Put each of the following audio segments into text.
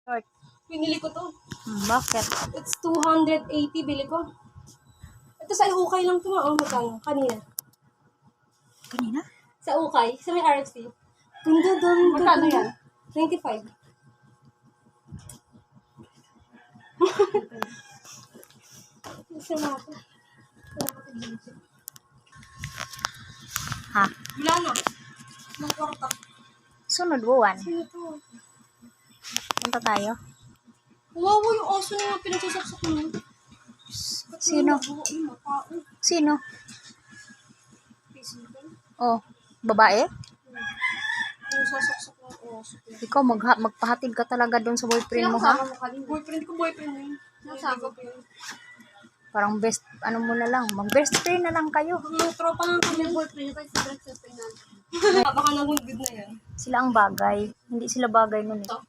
Short. Pinili ko to. Bakit? It's 280, bili ko. Ito sa ukay lang to, magkano? Kanina. Kanina? Sa ukay, sa may RFC. Ganda doon. Magkano yan? 95. Isa na ako. Ha? Wala na. Magkwarta. Sunod buwan. Sino to? Punta tayo. Wow, yung aso na yung pinagsasaksak mo. Sino? Sino? Oh, babae? Yung sasaksak ng aso. Ikaw magpahatid ka talaga doon sa boyfriend mo, ha? Boyfriend ko yun. Nasama ko yun. Parang best, ano mo na lang, mag-best friend na lang kayo. Mga tropa lang kami yung boyfriend ko. Baka nagundod na yan. Sila ang bagay. Hindi sila bagay nun eh. Ako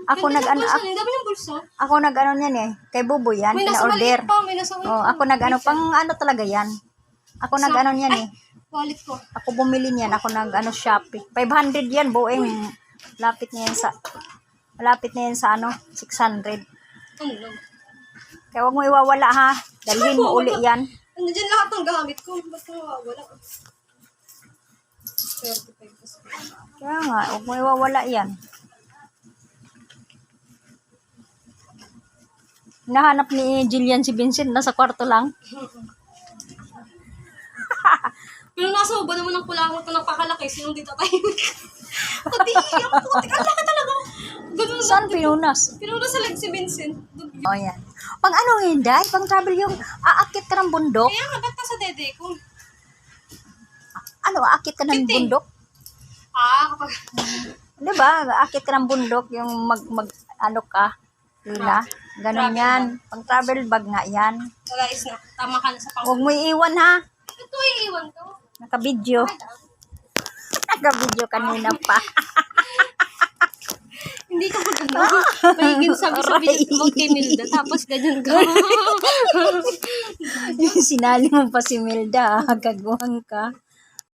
Ako nag-ano, Ang dami ng bulsa. ako nag-ano niyan eh. Kay Bubo yan, May nasa pina-order. maliit pa. May nasa maliit Oh, pa. ako nag-ano, pang ano talaga yan. Ako nag-ano niyan eh. Wallet ko. Ako bumili niyan, ako nag-ano Shopee. 500 yan, bueng. Malapit na yan sa ano, 600. Ano lang? Kaya huwag mo iwawala ha. Dalhin mo uli yan. Ano dyan lahat ng gamit ko. Ba't nawawala? 35 kasi. Kaya nga, huwag mo iwawala yan. Nahanap ni Jillian si Vincent, nasa kwarto lang. Pero nasa uba naman ang kulangot na napakalaki. Sinong dito tayo? Pati iyak po. Ang laki talaga. Ganun Saan lang. pinunas? Pinunas sa si Vincent. O yan. Pang ano Hinday? Pang travel yung aakit ka ng bundok? Kaya nga, ba't nasa dede ko? Ano, aakit ka ng 15. bundok? Kapag... Di ba? Aakit ka ng bundok, yung ano ka, hila. Ganon Travel yan. Pang travel bag nga yan. Wala is na. Tama ka na sa pang... Huwag mo iiwan ha. Ito iiwan ko. Naka-video. Naka-video kanina pa. Hindi ka mag-ano. Mahigin sabi-sabi huwag kay Milda. Tapos ganyan ka. Sinali mo pa si Milda. Kagawang ka.